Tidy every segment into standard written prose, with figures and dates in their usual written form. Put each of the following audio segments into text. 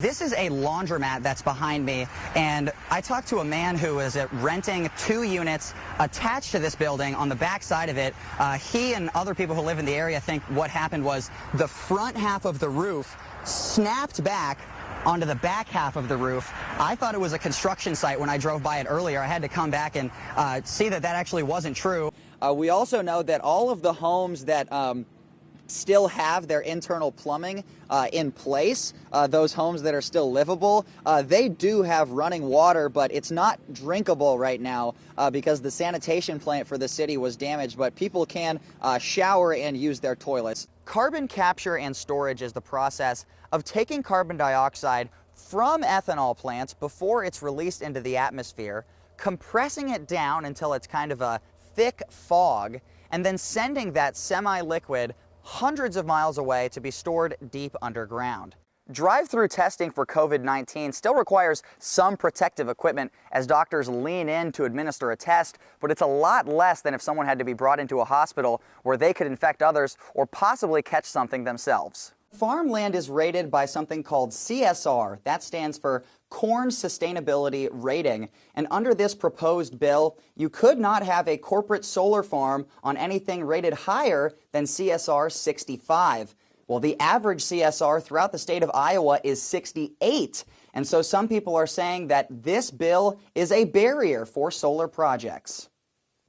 This is a laundromat that's behind me, and I talked to a man who is renting 2 units attached to this building on the back side of it. He and other people who live in the area think what happened was the front half of the roof snapped back onto the back half of the roof. I thought it was a construction site when I drove by it earlier. I had to come back and see that that actually wasn't true. We also know that all of the homes that still have their internal plumbing in place, those homes that are still livable, they do have running water, but it's not drinkable right now because the sanitation plant for the city was damaged, but people can shower and use their toilets. Carbon capture and storage is the process of taking carbon dioxide from ethanol plants before it's released into the atmosphere, compressing it down until it's kind of a thick fog, and then sending that semi-liquid hundreds of miles away to be stored deep underground. Drive-through testing for COVID-19 still requires some protective equipment as doctors lean in to administer a test, but it's a lot less than if someone had to be brought into a hospital where they could infect others or possibly catch something themselves. Farmland is rated by something called CSR. That stands for Corn Sustainability Rating. And under this proposed bill, you could not have a corporate solar farm on anything rated higher than CSR 65. Well, the average CSR throughout the state of Iowa is 68. And so some people are saying that this bill is a barrier for solar projects.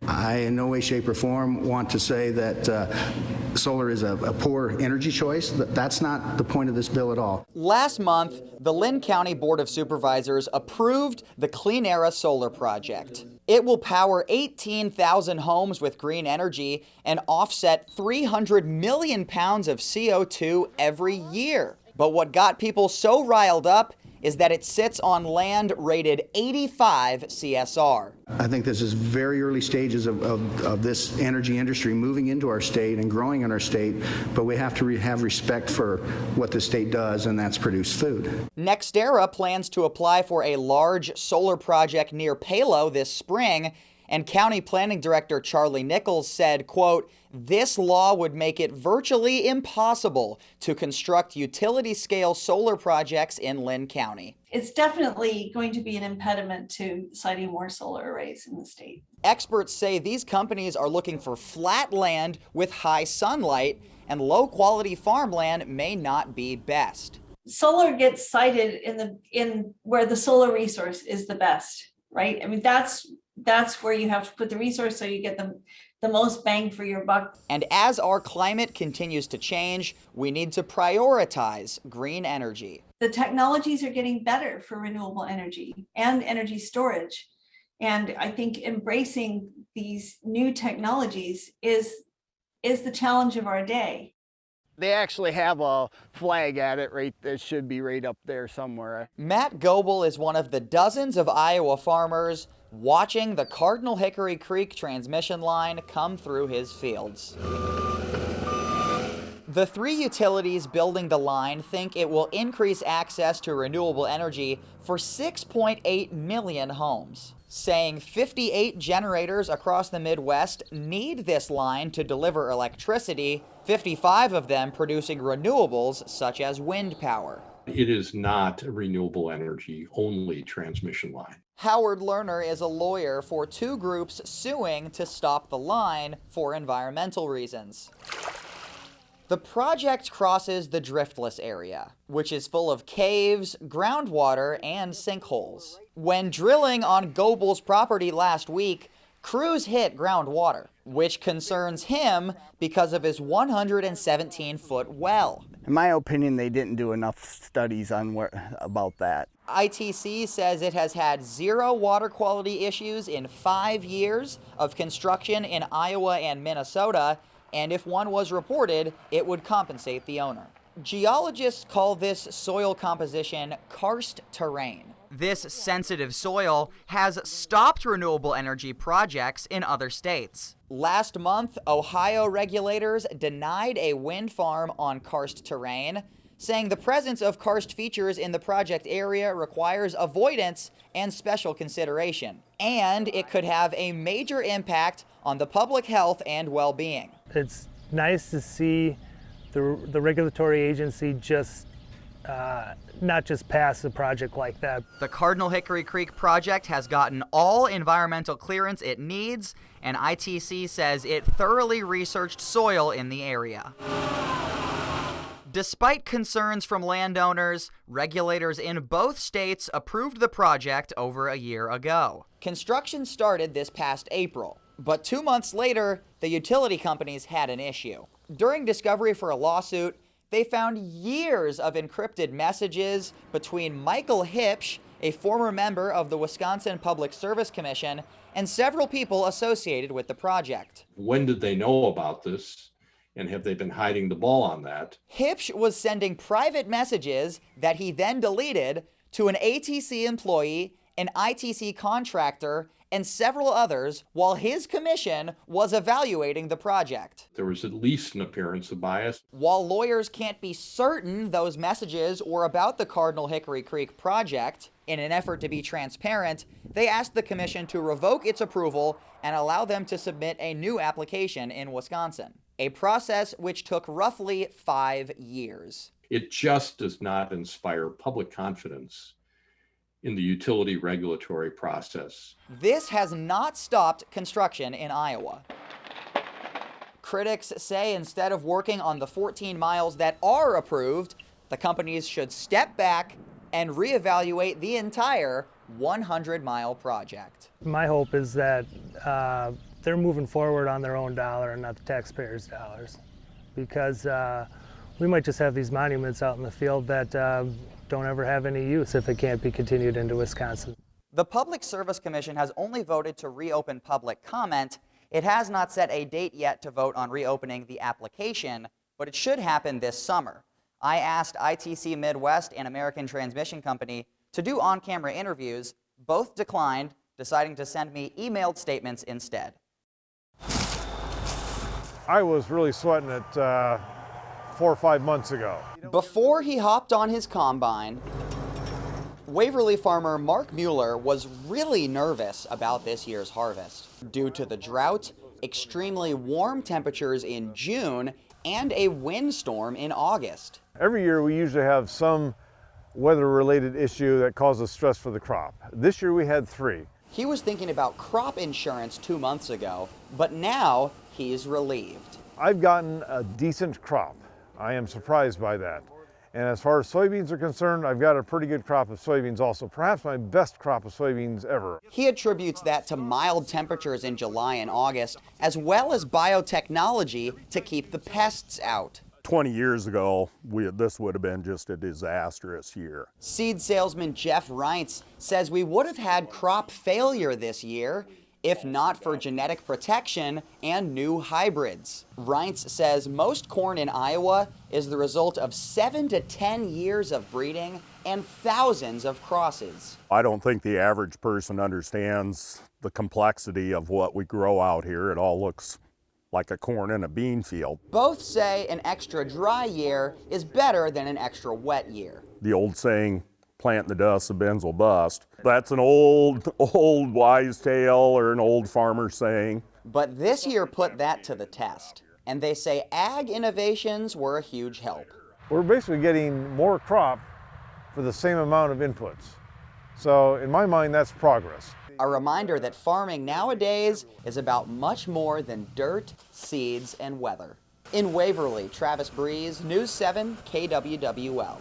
I, in no way, shape, or form, want to say that solar is a poor energy choice. That's not the point of this bill at all. Last month, the Linn County Board of Supervisors approved the Clean Era Solar Project. It will power 18,000 homes with green energy and offset 300 million pounds of CO2 every year. But what got people so riled up is that it sits on land rated 85 CSR. I think this is very early stages of this energy industry moving into our state and growing in our state, but we have to have respect for what the state does, and that's produce food. NextEra plans to apply for a large solar project near Palo this spring, and County Planning Director Charlie Nichols said, quote, "This law would make it virtually impossible to construct utility-scale solar projects in Linn County." It's definitely going to be an impediment to siting more solar arrays in the state. Experts say these companies are looking for flat land with high sunlight, and low-quality farmland may not be best. Solar gets sited in where the solar resource is the best, right? I mean, that's where you have to put the resource so you get the most bang for your buck. And as our climate continues to change, we need to prioritize green energy. The technologies are getting better for renewable energy and energy storage. And I think embracing these new technologies is the challenge of our day. They actually have a flag at it right that should be right up there somewhere. Matt Goebel is one of the dozens of Iowa farmers watching the Cardinal Hickory Creek transmission line come through his fields. The 3 utilities building the line think it will increase access to renewable energy for 6.8 million homes, saying 58 generators across the Midwest need this line to deliver electricity, 55 of them producing renewables such as wind power. It is not a renewable energy only transmission line. Howard Lerner is a lawyer for 2 groups suing to stop the line for environmental reasons. The project crosses the driftless area, which is full of caves, groundwater, and sinkholes. When drilling on Goebel's property last week, crews hit groundwater, which concerns him because of his 117-foot well. In my opinion, they didn't do enough studies on about that. ITC says it has had 0 water quality issues in 5 years of construction in Iowa and Minnesota, and if one was reported, it would compensate the owner. Geologists call this soil composition karst terrain. This sensitive soil has stopped renewable energy projects in other states. Last month, Ohio regulators denied a wind farm on karst terrain, saying the presence of karst features in the project area requires avoidance and special consideration, and it could have a major impact on the public health and well-being. It's nice to see the regulatory agency just not just pass a project like that. The Cardinal Hickory Creek project has gotten all environmental clearance it needs, and ITC says it thoroughly researched soil in the area. Despite concerns from landowners, regulators in both states approved the project over a year ago. Construction started this past April, but 2 months later, the utility companies had an issue. During discovery for a lawsuit, they found years of encrypted messages between Michael Hipsch, a former member of the Wisconsin Public Service Commission, and several people associated with the project. When did they know about this? And have they been hiding the ball on that? Hipsch was sending private messages that he then deleted to an ATC employee, an ITC contractor, and several others while his commission was evaluating the project. There was at least an appearance of bias. While lawyers can't be certain those messages were about the Cardinal Hickory Creek project, in an effort to be transparent, they asked the commission to revoke its approval and allow them to submit a new application in Wisconsin, a process which took roughly 5 years. It just does not inspire public confidence in the utility regulatory process. This has not stopped construction in Iowa. Critics say instead of working on the 14 miles that are approved, the companies should step back and reevaluate the entire 100-mile project. My hope is that they're moving forward on their own dollar and not the taxpayers' dollars, because we might just have these monuments out in the field that don't ever have any use if it can't be continued into Wisconsin. The Public Service Commission has only voted to reopen public comment. It has not set a date yet to vote on reopening the application, but it should happen this summer. I asked ITC Midwest and American Transmission Company to do on-camera interviews. Both declined, deciding to send me emailed statements instead. I was really sweating it 4 or 5 months ago. Before he hopped on his combine, Waverly farmer Mark Mueller was really nervous about this year's harvest due to the drought, extremely warm temperatures in June, and a windstorm in August. Every year we usually have some weather-related issue that causes stress for the crop. This year we had 3. He was thinking about crop insurance 2 months ago, but now he's relieved. I've gotten a decent crop. I am surprised by that. And as far as soybeans are concerned, I've got a pretty good crop of soybeans also, perhaps my best crop of soybeans ever. He attributes that to mild temperatures in July and August, as well as biotechnology to keep the pests out. 20 years ago, this would have been just a disastrous year. Seed salesman Jeff Reintz says we would have had crop failure this year if not for genetic protection and new hybrids. Reintz says most corn in Iowa is the result of 7 to 10 years of breeding and thousands of crosses. I don't think the average person understands the complexity of what we grow out here. It all looks like a corn and a bean field. Both say an extra dry year is better than an extra wet year. The old saying, plant in the dust, the bins will bust. That's an old wise tale or an old farmer saying. But this year put that to the test, and they say ag innovations were a huge help. We're basically getting more crop for the same amount of inputs. So in my mind, that's progress. A reminder that farming nowadays is about much more than dirt, seeds, and weather. In Waverly, Travis Breese, News 7 KWWL.